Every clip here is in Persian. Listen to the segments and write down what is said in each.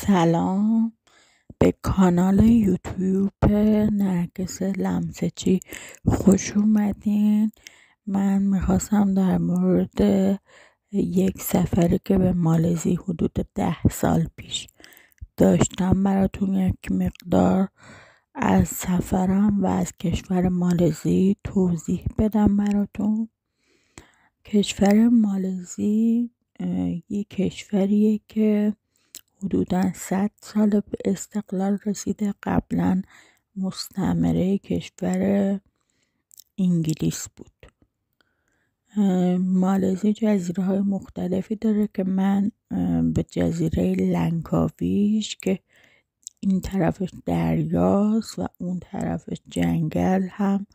سلام به کانال یوتیوب نرگس لمسچی خوش اومدین. من میخواستم در مورد یک سفری که به مالزی حدود 10 سال پیش داشتم براتون یک مقدار از سفرم و از کشور مالزی توضیح بدم براتون. کشور مالزی یک کشوریه که حدوداً 100 سال به استقلال رسیده. قبلا مستعمره کشور انگلیس بود. مالزی جزیره های مختلفی داره که من به جزیره لنکاویش که این طرفش دریاست و اون طرفش جنگل هم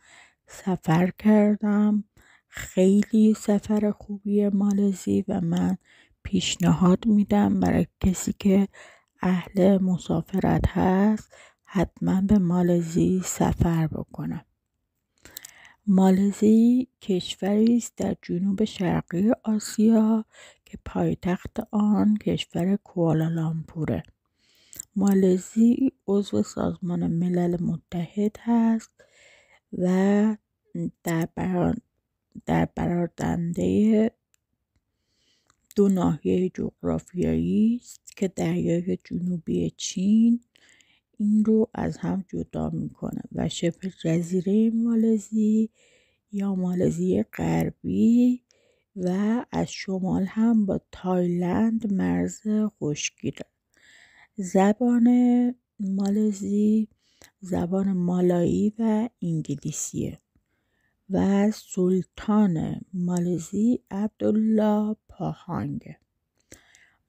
سفر کردم. خیلی سفر خوبیه مالزی و من پیشنهاد میدم برای کسی که اهل مسافرت هست حتما به مالزی سفر بکنه. مالزی کشوری است در جنوب شرقی آسیا که پایتخت آن کشور کوالالامپوره. مالزی عضو سازمان ملل متحد هست و در برآورده دو ناحیه جغرافیایی است که دریای جنوبی چین این رو از هم جدا میکنه و شبه جزیره مالزی یا مالزی غربی و از شمال هم با تایلند مرز خشکیه. زبان مالزی زبان مالایی و انگلیسیه و سلطان مالزی عبدالله پاهانگه.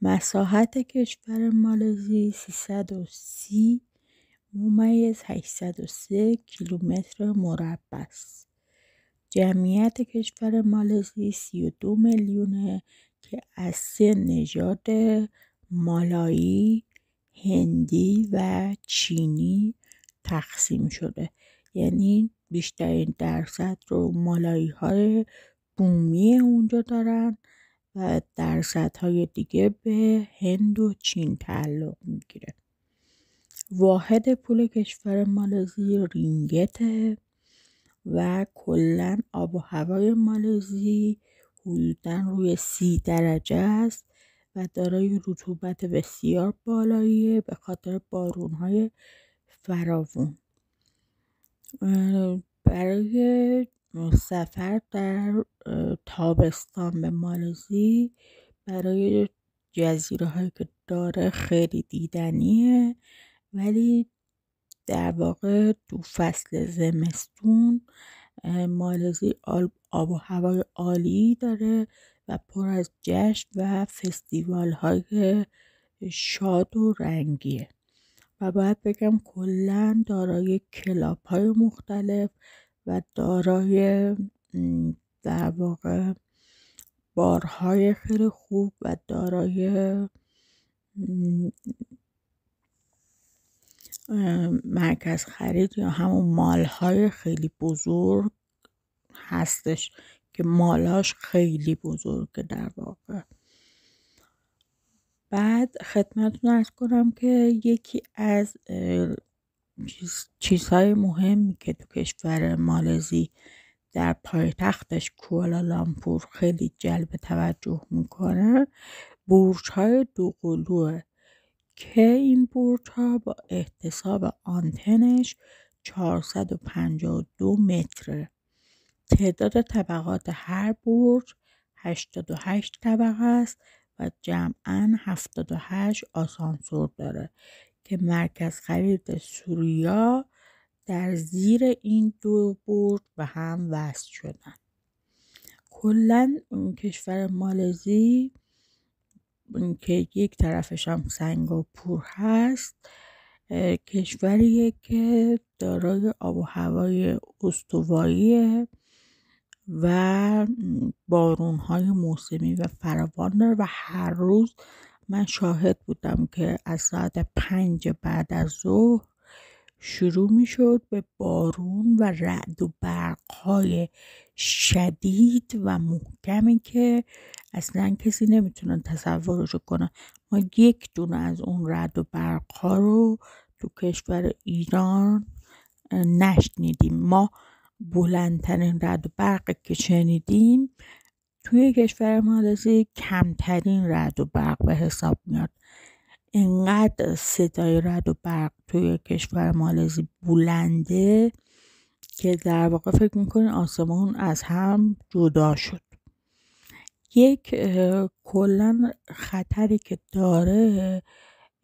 مساحت کشور مالزی 330.803 کیلومتر مربع است. جمعیت کشور مالزی 32 میلیونه که از 3 نژاد مالایی، هندی و چینی تقسیم شده. یعنی بیشترین درصد رو مالایی های بومی اونجا دارن و درصدهای دیگه به هند و چین تعلق میگیره. واحد پول کشور مالزی رینگته و کلن آب و هوای مالزی حدوداً روی 30 درجه است و دارای رطوبت بسیار بالاییه به خاطر بارونهای فراوون. برای سفر در تابستان به مالزی برای جزیره هایی که داره خیلی دیدنیه، ولی در واقع تو فصل زمستون مالزی آب و هوای عالی داره و پر از جشن و فستیوال های شاد و رنگیه و باید بگم کلن دارای کلاب های مختلف و دارای در واقع بارهای خیلی خوب و دارای مرکز خرید یا همون مالهای خیلی بزرگ هستش که مالاش خیلی بزرگه در واقع. بعد خدمتتون عرض کنم که یکی از چیزهای مهمی که تو کشور مالزی در پایتختش کوالالامپور خیلی جلب توجه میکنه برج‌های دوقلوه که این برج‌ها با احتساب آنتنش 452 متره. تعداد طبقات هر برج 88 طبقه است و جمعاً 78 آسانسور داره که مرکز خرید سوریا در زیر این دو برج به هم وصل شدن. کلاً کشور مالزی که یک طرفش هم سنگاپور هست کشوریه که دارای آب و هوای استواییه و بارونهای موسمی و فراوان داره و هر روز من شاهد بودم که از ساعت 5 بعد از ظهر شروع میشد به بارون و رعد و برق‌های شدید و محکمی که اصلا کسی نمیتونه تصورشو کنه. ما یک دونه از اون رعد و برق‌ها رو تو کشور ایران نشنیدیم. ما بلندترین رعد و برق که شنیدیم توی کشور مالزی کمترین رعد و برق به حساب میاد. اینقدر صدای رعد و برق توی کشور مالزی بلنده که در واقع فکر میکنین آسمون از هم جدا شد. یک کلن خطری که داره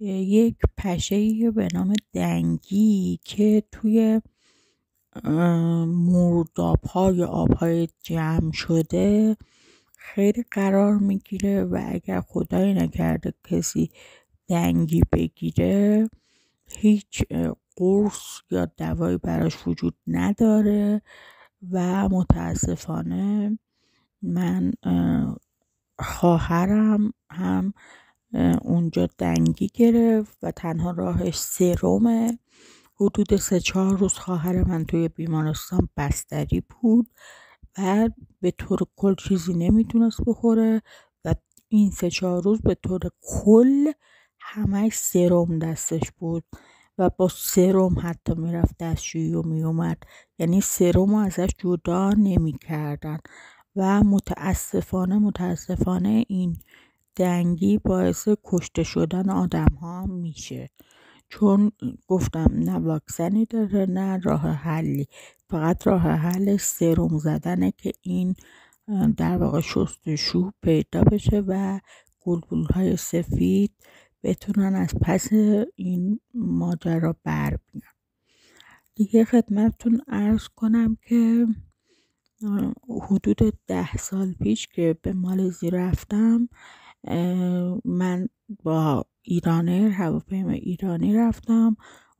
یک پشه‌ای به نام دنگی که توی مرداب‌ها یا آب‌های جمع شده خیلی قرار میگیره و اگر خدای نکرده کسی دنگی بگیره هیچ قرص یا دوایی براش وجود نداره و متاسفانه من خواهرم هم اونجا دنگی گرفت و تنها راهش سرمه. حدود 3-4 روز خواهر من توی بیمارستان بستری بود و به طور کل چیزی نمیتونست بخوره و این 3-4 روز به طور کل همش سرم دستش بود و با سرم حتی میرفت دستشویی و میومد، یعنی سرم ازش جدا نمیکردن و متاسفانه این دنگی باعث کشته شدن آدم ها میشه، چون گفتم نه واکسنی داره نه راه حلی، فقط راه حل سرم زدنه که این در واقع شستشو پیدا بشه و گلبولهای سفید بتونن از پس این ماجرا بر بیان. دیگه خدمتتون عرض کنم که حدود 10 سال پیش که به مالزی رفتم من با هواپیما ایرانی رفتم.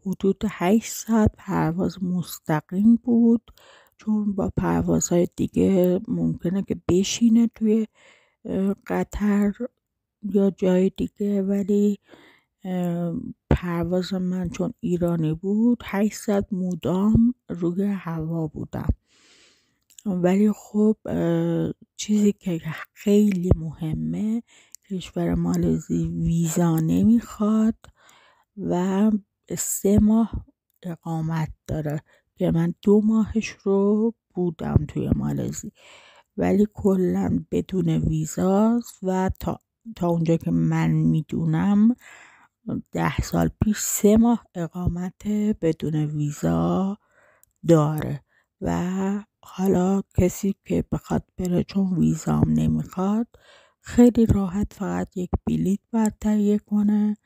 حدود 8 ساعت پرواز مستقیم بود، چون با پروازهای دیگه ممکنه که بشینه توی قطر یا جای دیگه، ولی پرواز من چون ایرانی بود 8 ساعت مدام روی هوا بودم. ولی خب چیزی که خیلی مهمه، کشور مالزی ویزا نمیخواد و 3 ماه اقامت داره که من 2 ماهش رو بودم توی مالزی، ولی کلا بدون ویزاست و تا اونجا که من میدونم 10 سال پیش 3 ماه اقامت بدون ویزا داره و حالا کسی که بخواد بره چون ویزام نمیخواد خیلی راحت فقط یک بلیط باید تهیه کنه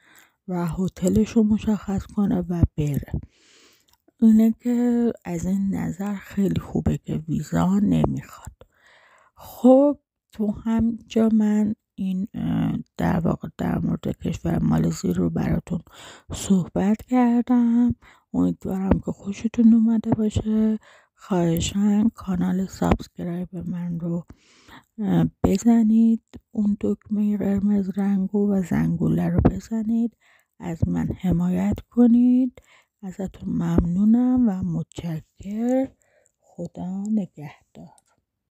و هتلش رو مشخص کنه و بره. اینه که از این نظر خیلی خوبه که ویزا نمیخواد. خب تو همجا من این در واقع در مورد کشور مالزی رو براتون صحبت کردم. امیدوارم که خوشتون اومده باشه. خواهشاً کانال سابسکرایب من رو بزنید، اون دکمه قرمز رنگو و زنگوله رو بزنید، از من حمایت کنید. ازتون ممنونم و متشکر. خدا نگهدار.